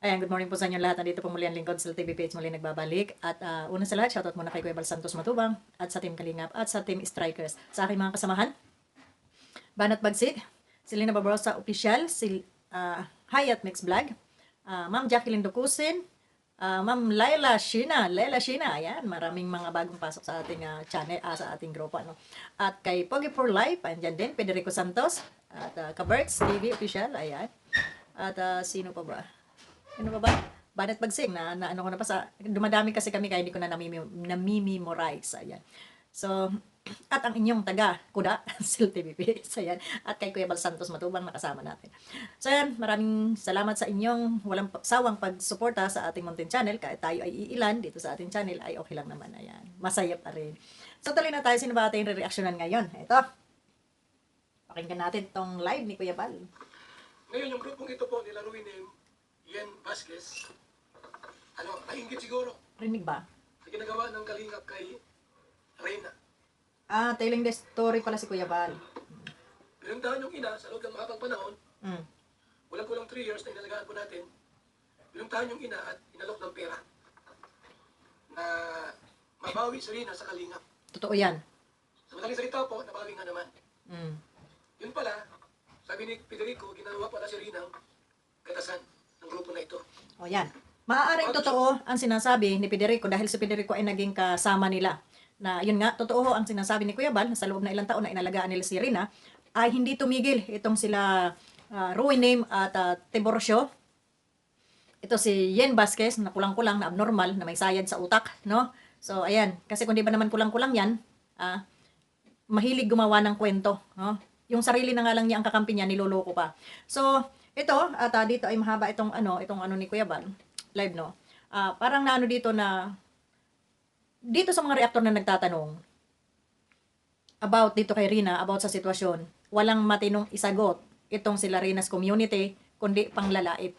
Ayan, good morning po sa inyo lahat. Nandito po muli ang lingkod sa TV page muli nagbabalik. At una sa lahat, shoutout muna kay Kuya Bal Santos Matubang at sa Team Kalingap at sa Team Strikers. Sa aking mga kasamahan, Banat Bagsik, Selena Barbosa Official, Hayat Mix Vlog, Ma'am Jacqueline Dukusin, Ma'am Laila Shina, ayan, maraming mga bagong pasok sa ating channel, sa ating grupo, ano. At kay Pogi for Life, andyan din, Federico Santos, at Kaberts TV Official, ayan. At sino pa ba? Ano ba ba? Banat Bagsing na ano ko na pa sa dumadami kasi kami kaya hindi ko na namimemorize. Ayan. So, at ang inyong taga Kuda, Sil TVP. So, ayan. At kay Kuya Bal Santos Matubang nakasama natin. So, ayan. Maraming salamat sa inyong walang sawang pagsuporta sa ating Mountain Channel. Kahit tayo ay iilan dito sa ating channel ay okay lang naman. Ayan. Masaya pa rin. So, tuloy na tayo. Sino ba ating re-reactionan ngayon? Ito. Pakinggan natin tong live ni Kuya Bal. Ngayon, yung grupong ito po nila Ruin Yen Vasquez, nainggit siguro Rinig ba? sa ginagawa ng kalingap kay Reyna. Telling the story pala si Kuya Bal. Pinuntahan yung ina sa loob ng mahabang panahon, Mm. kulang-kulang 3 years na inalagaan po natin. Pinuntahan yung ina at inalok ng pera na mabawi si Reyna sa kalingap. Totoo yan. Sa madaling salita po, nabawi nga naman. Mm. Yun pala, sabi ni Federico, ginawa pala si Reyna katasan ng grupo na ito. O yan. Maaaring totoo ang sinasabi ni Federico dahil si Federico ay naging kasama nila. Na yun nga, totoo ang sinasabi ni Kuya Bal na sa loob na ilang taon na inalagaan nila si Rina ay hindi tumigil itong sila Ruinim at Tiborcio. Ito si Yen Vasquez na kulang-kulang na abnormal na may sayad sa utak, no? So ayan, kasi kung di ba naman kulang-kulang yan, mahilig gumawa ng kwento, no? Yung sarili na nga lang niya ang kakampi niya, niloloko pa. So, ito, at dito ay mahaba itong ano ni Kuya Bal, live, no? Parang naano dito na, dito sa mga reactor na nagtatanong, about dito kay Rina, about sa sitwasyon, walang matinong isagot itong sila Rina's community, kundi panglalait.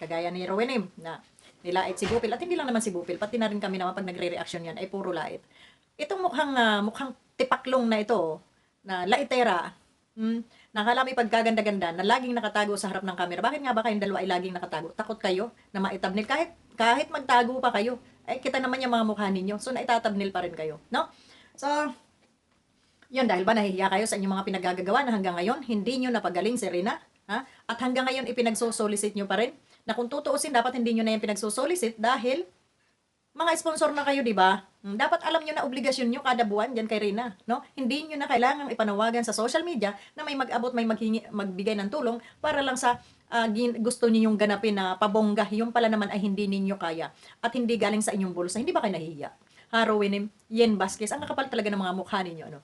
Kagaya ni Rowenim, na nilait si Bupil, at hindi lang naman si Bupil, pati na rin kami naman pag nagre-reaction yan, ay puro lait. Itong mukhang tipaklong na ito, na laitera, nakala may pagkaganda-ganda na laging nakatago sa harap ng camera. Bakit nga ba kayong dalawa ay laging nakatago? Takot kayo na maitabnil? Kahit magtago pa kayo, ay kita naman yung mga mukha ninyo. So, naitatabnil pa rin kayo. No? So, yun, dahil ba nahihiya kayo sa inyong mga pinagagagawa na hanggang ngayon, hindi nyo napagaling si Rina? Ha? At hanggang ngayon, ipinagsosolicit nyo pa rin? Na kung tutuusin, dapat hindi nyo na yung pinagsosolicit dahil mga sponsor na kayo, di ba? Dapat alam nyo na obligasyon nyo kada buwan dyan kay Rina, no? Hindi nyo na kailangang ipanawagan sa social media na may mag-abot, may magbigay ng tulong para lang sa gusto niyo yung ganapin na pabongga. Yung pala naman ay hindi ninyo kaya at hindi galing sa inyong bulsa. Hindi ba kayo nahihiya? Harrowin, Yen Vasquez, ang kakapal talaga ng mga mukha ninyo, ano?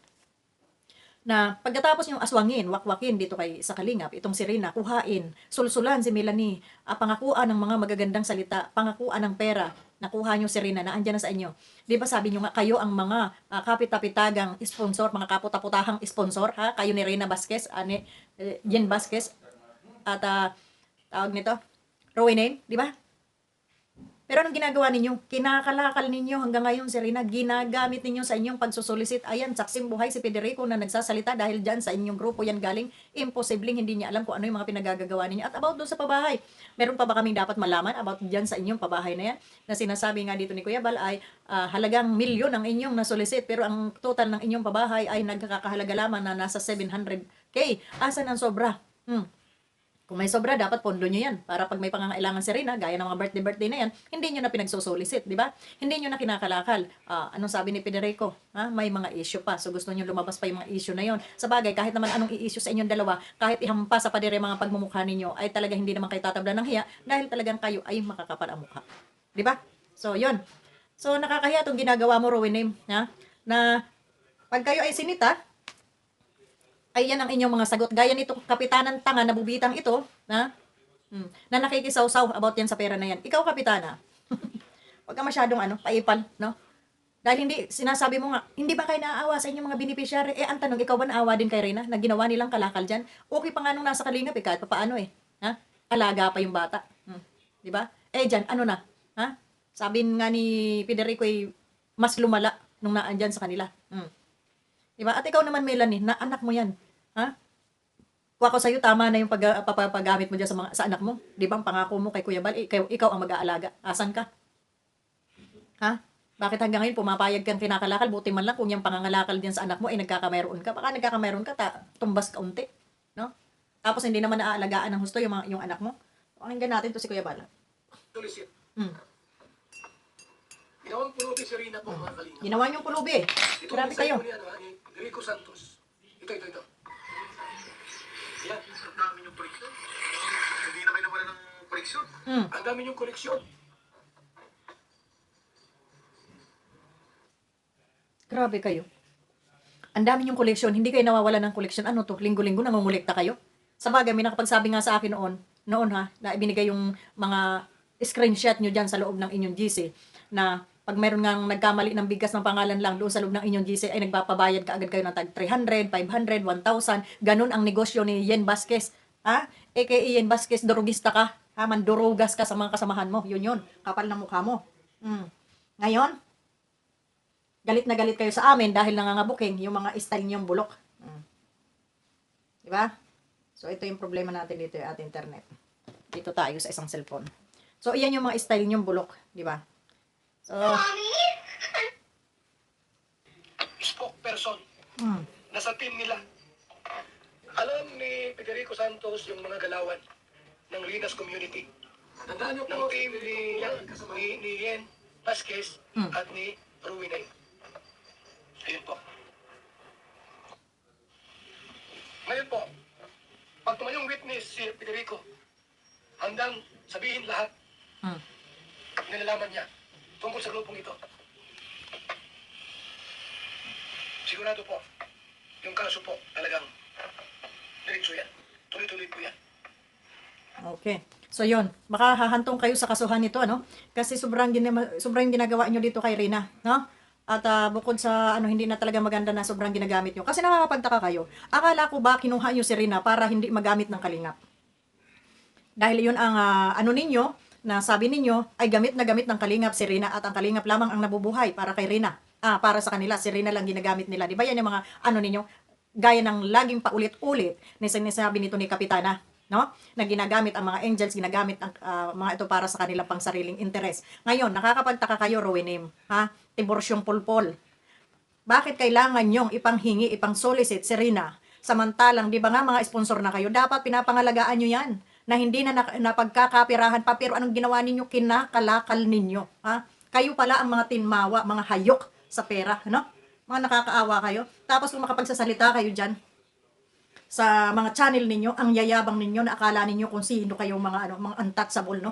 Na pagkatapos yung aswangin, wakwakin dito kay sa Kalingap, itong si Rina, kuhain, sulsulan si Melanie, pangakuan ng mga magagandang salita, pangakuan ng pera, nakuha nyo si Rina na andyan na sa inyo. Di ba sabi nyo nga, kayo ang mga kapitapitagang sponsor, mga kaputaputahang sponsor, ha? Kayo ni Rina Vasquez, Jen Vasquez, at tawag nito, Rowena, di ba? Pero anong ginagawa ninyo? Kinakalakal ninyo hanggang ngayon si Rina, ginagamit ninyo sa inyong pagsusolicit. Ayan, saksing buhay si Federico na nagsasalita dahil dyan sa inyong grupo yan galing. Imposibleng hindi niya alam kung ano yung mga pinagagagawa ninyo. At about doon sa pabahay, meron pa ba kaming dapat malaman about dyan sa inyong pabahay na yan? Na sinasabi nga dito ni Kuya Bal ay halagang milyon ang inyong nasolicit pero ang total ng inyong pabahay ay nagkakahalaga lamang na nasa 700K. Asan ang sobra? Kung may sobra, dapat pondo nyo yan. Para pag may pangangailangan si Rina, gaya ng mga birthday na yan, hindi nyo na pinagsosolicit, di ba? Hindi nyo na kinakalakal. Anong sabi ni Federico? May mga issue pa. So gusto nyo lumabas pa yung mga issue na yon. Sa bagay, kahit naman anong i-issue sa inyong dalawa, kahit ihampa sa padire mga pagmumukha ninyo, ay talaga hindi naman kayo tatabla ng hiya dahil talagang kayo ay makakapal ang mukha. Di ba? So, yon. So, nakakahiya itong ginagawa mo, Rowenim, na pag kayo ay sinita, ay yan ang inyong mga sagot. Gaya nito kapitanan tanga na bubitang ito, na nakikisaw-saw about yan sa pera na yan. Ikaw, kapitana, huwag ka masyadong paipal, no? Dahil hindi, sinasabi mo nga, hindi ba kayo naaawa sa inyong mga beneficiary? Ang tanong, ikaw ba naawa din kay Rina na ginawa nilang kalakal dyan? Okay pa nga nung nasa Kalingap, kahit papaano Ha? Alaga pa yung bata. Di ba? Dyan, ano na? Ha? Sabi nga ni Federico mas lumala nung naandyan sa kanila. Diba? At ikaw naman, Melanie, na anak mo yan. Ha? Kuha ko sa'yo, tama na yung papagamit mo dyan sa anak mo. Di ba, ang pangako mo kay Kuya Bal, ikaw ang mag-aalaga. Asan ka? Ha? Bakit hanggang ngayon pumapayag kang kinakalakal? Buti man lang kung yung pangangalakal din sa anak mo ay nagkakameron ka. Baka nagkakameron ka, tumbas ka unti. No? Tapos hindi naman naaalagaan ng husto yung anak mo. Pakinggan natin to si Kuya Bal. Solicit. Hmm. Ginawang pulubi si Rina po, mga kalingap. Ginawa niyong pulubi. Ito Grabe design kayo. po ni, ni Rico Santos. Ito. Yan. Ang dami yung koleksyon. Hindi na kayo nawala ng koleksyon. Ang dami niyong koleksyon. Grabe kayo. Ang dami niyong koleksyon. Hindi kayo nawawala ng koleksyon. Ano to? Linggo-linggo nangungulekta kayo? Sa bagay, may nakapagsabi nga sa akin noon ha, na ibinigay yung mga screenshot nyo dyan sa loob ng inyong GC, na pag meron nga nagkamali ng bigas ng pangalan lang doon sa loob ng inyong GC, ay nagpapabayad ka agad kayo ng tag 300, 500, 1,000. Ganun ang negosyo ni Yen Vasquez. Ha? AKA Yen Vasquez, durugista ka. Ha? Mandurugas ka sa mga kasamahan mo. Yun. Kapal ng mukha mo. Ngayon, galit na galit kayo sa amin dahil nangangabuking yung mga style niyong bulok. Diba? So, ito yung problema natin dito yung ating internet. Dito tayo sa isang cellphone. So, iyan yung mga style niyong bulok. Diba? So, Spokesperson. hmm. Nasa team nila. Alam ni Federico Santos yung mga galawan ng Linas Community. Tandaan niyo po, ng team ni Yen Vasquez at ni Ruinay. Ayun po. Ngayon po, pag tumayong witness si Federico, handang sabihin lahat na nalaman niya tungkol sa grupong ito. Sigurado po, yung kaso po talagang diretso yan. Tuloy-tuloy po yan. Okay. So, yun. Baka hahantong kayo sa kasuhan nito, ano? Kasi sobrang ginagawa nyo dito kay Rina, no? At bukod sa hindi na talaga maganda na sobrang ginagamit nyo. Kasi nakakapagtaka kayo. Akala ko ba kinuha nyo si Rina para hindi magamit ng kalingap? Dahil yun ang ninyo, na sabi ninyo ay gamit na gamit ng kalingap si Rina at ang kalingap lamang ang nabubuhay para kay Rina. Para sa kanila, si Rina lang ginagamit nila. Di ba yan yung mga ninyo? Gaya ng laging paulit-ulit na sinasabi nito ni Kapitana. No? Na ginagamit ang mga angels, ginagamit ang mga ito para sa kanilang pangsariling interes. Ngayon, nakakapagtaka kayo, Rowinim. Tiborsyong pulpol. Bakit kailangan nyong ipanghingi, ipang-solicit si Rina? Samantalang, di ba nga mga sponsor na kayo, dapat pinapangalagaan nyo yan na hindi na napagkakapirahan pa, pero anong ginawa ninyo? Kinakalakal ninyo. Kayo pala ang mga tinmawa, mga hayok sa pera. No? Mga nakakaawa kayo. Tapos kung makapagsasalita kayo dyan, sa mga channel ninyo, ang yayabang ninyo na akala ninyo kung sino kayo mga untouchable, no?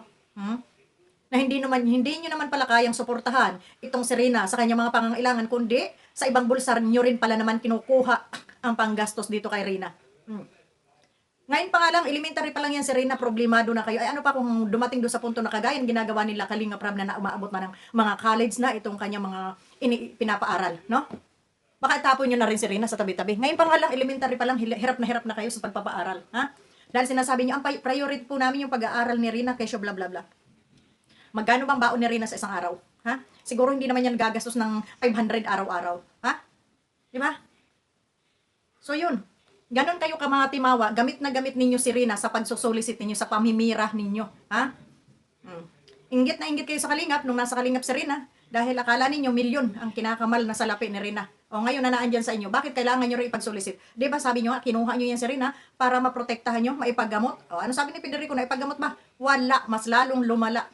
Na hindi niyo naman pala kayang suportahan itong si Rina sa kanyang mga pangangailangan, kundi sa ibang bulsa niyo rin pala naman kinukuha ang panggastos dito kay Rina. Ngayon pa nga lang, elementary pa lang yan si Rina, problemado na kayo. Ay ano pa kung dumating doon sa punto na kagaya ginagawa nila Kalinga Prab na umaabot man ng mga college na itong kanyang mga pinapaaral, no? Baka itapon nyo na rin si Rina sa tabi-tabi. Ngayon pa nga lang, elementary pa lang, hirap na kayo sa pagpapaaral. Dahil sinasabi nyo, ang priority po namin yung pag-aaral ni Rina kesyo bla bla bla. Magkano bang baon ni Rina sa isang araw? Siguro hindi naman yan gagastos ng 500 araw-araw. Di ba? So yun, ganon kayo ka mga timawa, gamit na gamit ninyo si Rina sa pagsusolicit ninyo, sa pamimirah ninyo. Inggit na inggit kayo sa Kalingap nung nasa Kalingap si Rina dahil akala ninyo milyon ang kinakamal na salapi ni Rina. O ngayon na naandyan sa inyo, bakit kailangan nyo rin ipag-solicit? Di ba sabi nyo nga, kinuha nyo yan si Rina para maprotektahan nyo, maipaggamot. O ano sabi ni Federico, na ipaggamot ba? Wala, mas lalong lumala.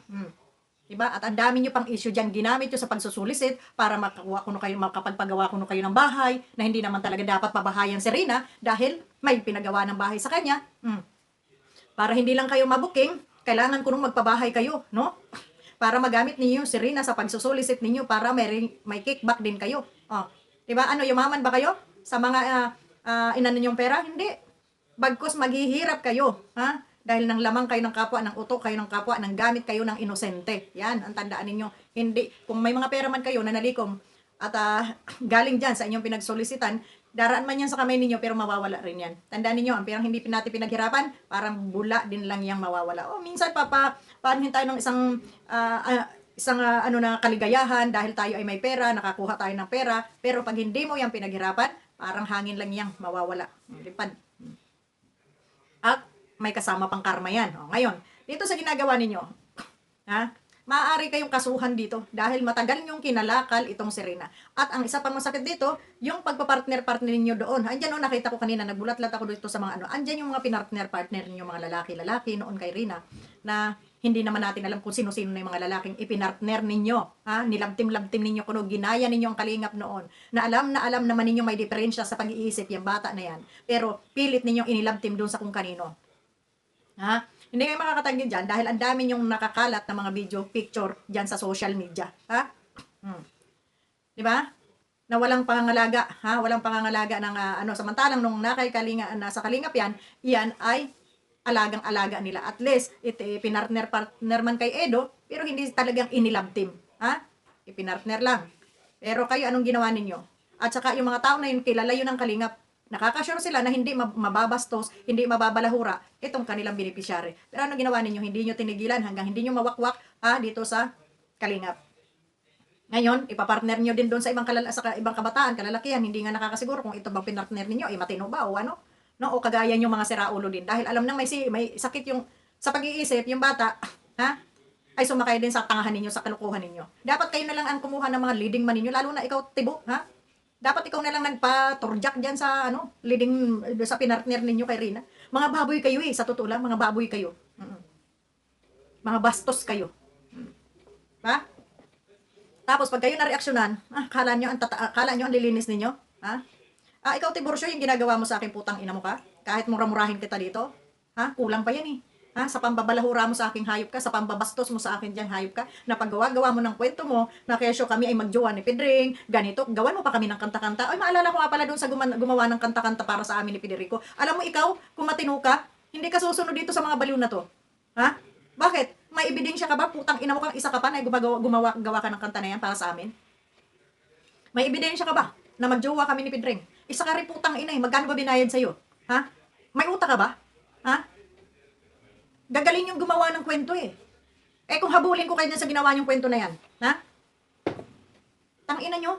Diba? At ang dami nyo pang issue dyan, ginamit nyo sa pagsusulisit para makapagpagawa ko kayo ng bahay na hindi naman talaga dapat pabahayan si Rina dahil may pinagawa ng bahay sa kanya. Para hindi lang kayo mabuking, kailangan ko nung magpabahay kayo, no? Para magamit ninyo si Rina sa pagsusulisit ninyo para may kickback din kayo. Diba? Yumaman ba kayo sa mga inano ninyong pera? Hindi. Bagkus maghihirap kayo, dahil nang lamang kayo ng kapwa, ng utok kayo ng kapwa, nang gamit kayo ng inosente. Yan, ang tandaan ninyo. Hindi, kung may mga pera man kayo na nalikom at galing dyan sa inyong pinagsolisitan, daraan man yan sa kamay ninyo pero mawawala rin yan. Tandaan ninyo, ang perang hindi natin pinaghirapan, parang bula din lang yang mawawala. Minsan paanhin tayo ng isang na kaligayahan dahil tayo ay may pera, nakakuha tayo ng pera, pero pag hindi mo yan pinaghirapan, parang hangin lang yang mawawala. Lipad. At may kasama pang karma yan. O, ngayon, dito sa ginagawa ninyo, ha? Maaari kayong kasuhan dito dahil matagal niyong kinalakal itong si Rina. At ang isa pang masakit dito, yung pagpapartner-partner ninyo doon. Andyan o, nakita ko kanina, nagbulat-lat ako dito sa mga ano. Andyan yung mga pinartner-partner ninyo, mga lalaki-lalaki noon kay Rina, na hindi naman natin alam kung sino-sino na yung mga lalaking ipinartner ninyo. Ha? Nilabtim-labtim ninyo kuno, ginaya ninyo ang kalingap noon. Na alam naman ninyo may diferensya sa pag-iisip yung bata na yan. Pero pilit ninyong inilabtim doon sa kung kanino. Ha? Hindi kayo makakatanggi dyan dahil ang dami yung nakakalat na mga video, picture dyan sa social media. Ha? Di ba? Na walang pangangalaga, ha? Walang pangangalaga ng samantalang nung nasa kalingap yan, iyan ay alagang-alaga nila. At least, pinartner man kay Edo, pero hindi talagang inilabtim. Ha? Ipinartner lang. Pero kayo, anong ginawa ninyo? At saka yung mga tao na yun, kilala yun ng kalingap, nakakasure sila na hindi mababastos, hindi mababalahura itong kanilang beneficiary. Pero ano ginawa ninyo? Hindi nyo tinigilan hanggang hindi nyo mawakwak dito sa kalingap. Ngayon, ipapartner nyo din doon sa ibang kabataan, kalalakihan, hindi nga nakakasiguro kung ito bang pinartner ninyo, matino ba o ano? No? O kagaya yung mga siraulo din. Dahil alam nang may sakit yung sa pag-iisip, yung bata, ha? Ay sumakay din sa tangahan ninyo, sa kalukuhan ninyo. Dapat kayo na lang ang kumuha ng mga leading man ninyo, lalo na ikaw, Tibo, ha? Dapat ikaw na lang nagpa-turjak dyan sa leading sa pinartner ninyo kay Rina. Mga baboy kayo sa totoo lang, mga baboy kayo. Mga bastos kayo. Ha? Tapos pag kayo na-reaksyonan, kala nyo ang lilinis ninyo? Ha? Ikaw Tiburcio, yung ginagawa mo sa akin, putang ina mo ka? Kahit mura-murahin kita dito? Ha? Kulang pa yan eh. Ha? Sa pambabalahura mo sa aking hayop ka, sa pambabastos mo sa akin diyang hayop ka, na paggawa-gawa mo ng kwento mo, na kesyo kami ay magjowa ni Pedring, ganito, gawan mo pa kami ng kanta-kanta. Ay, maalala ko nga pala doon sa gumawa ng kanta-kanta para sa amin ni Federico. Alam mo ikaw, kung matino ka, hindi ka susunod dito sa mga baliw na to. Ha? Bakit? May ebidensya ka ba? Putang ina mo kang isa ka pa na gawa ka ng kanta na yan para sa amin? May ebidensya ka ba na magjowa kami ni Pedring? Isa ka rin putang ina magkano ba binayad sa'yo? Ha? May utak ka ba? Ha? Gagaling yung gumawa ng kwento eh. Kung habulin ko kayo sa ginawa yung kwento na yan, ha? Tangina nyo.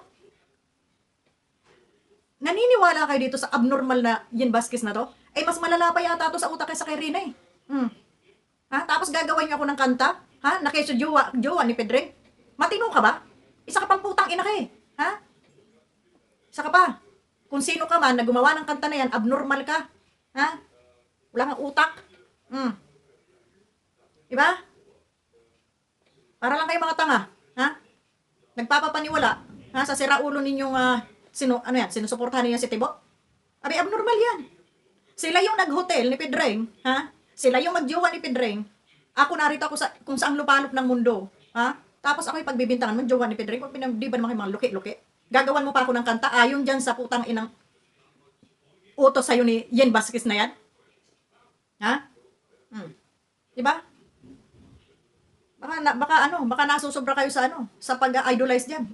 Naniniwala kayo dito sa abnormal na Yen Vasquez na to? Mas malala pa yata to sa utak kaysa kay Rina eh. Ha? Tapos gagawin niyo ako ng kanta? Ha? Na kesyo jowa ni Pedring? Matino ka ba? Isa ka pang putang ina ka eh. Ha? Isa ka pa. Kung sino ka man na gumawa ng kanta na yan, abnormal ka. Ha? Wala kang utak. Diba? Para lang kayo mga tanga, ha? Nagpapapaniwala, ha, sa siraulo ninyong sinusuportahan niyo si Tibo? Abi, abnormal yan. Sila yung nag-hotel ni Pedring, ha? Sila yung magjowa ni Pedring. Ako narito ako kung saang lupalop ng mundo, ha? Tapos ako yung pagbibintangan mo, jowa ni Pedring, kung di ba naman mga luki-luki? Gagawan mo pa ako ng kanta, ayon dyan sa putang inang utos sa'yo ni Yen Vasquez na yan? Ha? Diba? Baka nasusobra kayo sa pag-idolize diyan.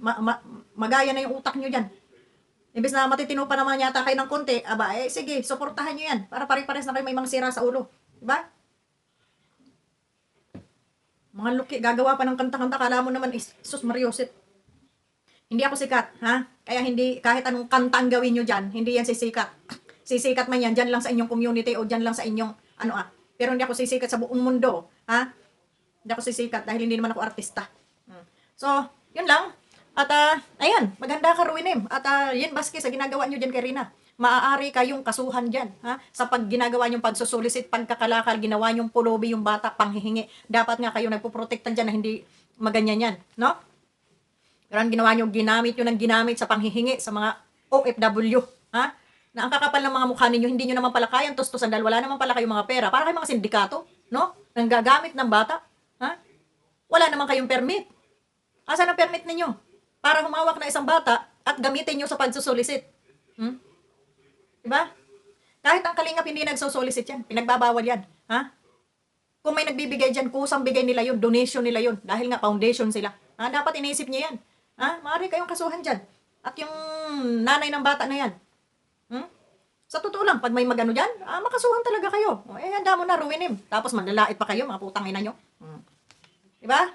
Magaya na yung utak niyo diyan. Imbes na matitino pa naman yata kayo ng konti, sige, suportahan niyo yan para pare-pares na kayo may mga sira sa ulo. Diba? Mga luki, gagawa pa ng kanta-kanta, kala mo naman, sus Mariosep. Hindi ako sikat, ha? Kaya hindi, kahit anong kanta ang gawin niyo diyan, hindi yan sisikat. Sisikat man yan, diyan lang sa inyong community o diyan lang sa inyong, pero hindi ako sisikat sa buong mundo, ha? Hindi ako sisikat dahil hindi naman ako artista. So, yun lang. At, ayan, maganda ka, Ruinim. At, Yen Vasquez, sa ginagawa nyo dyan kay Rina, maaari kayong kasuhan dyan, ha? Sa ginagawa nyong pagsusulisit, pagkakalakal, ginawa nyong pulubi yung bata, panghihingi. Dapat nga kayo nagpuprotektan dyan na hindi maganyan yan, no? Pero ang ginawa nyo, ginamit sa panghihingi sa mga OFW, ha? Na ang kakapal ng mga mukha ninyo, hindi nyo naman pala kayang tustusan dahil wala naman pala kayong mga pera. Para kayong mga sindikato, no? Nang gagamit ng bata. Ha? Wala naman kayong permit. Asan ang permit ninyo? Para humawak na isang bata at gamitin nyo sa pagsusolicit. Diba? Kahit ang kalingap hindi nagsusolicit yan. Pinagbabawal yan. Ha? Kung may nagbibigay dyan, kusang bigay nila yun. Donation nila yun. Dahil nga foundation sila. Ha? Dapat iniisip niya yan. Ha? Maaari kayong kasuhan dyan. At yung nanay ng bata na yan. Sa totoo lang, pag may magano dyan, makasuhan talaga kayo. Handa mo na, Ruinim. Tapos manlalait pa kayo, mga putang ina nyo. Diba?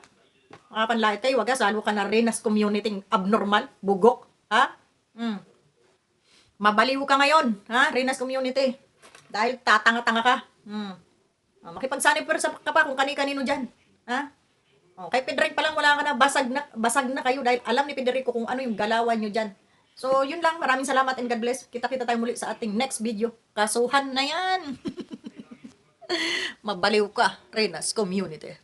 Makapanlait kayo, wag salo ka na Renas community abnormal, bugok. Ha? Mabaliw ka ngayon, ha? Renas community. Dahil tatanga-tanga ka. Makipagsanib pero sa ka pa kung kani-kanino dyan. Ha? Kay Pedrick pa lang wala ka na, basag na kayo dahil alam ni Federico kung ano yung galawan nyo dyan. So, yun lang. Maraming salamat and God bless. Kita-kita tayo muli sa ating next video. Kasuhan na yan. Mabaliw ka, Renas Community.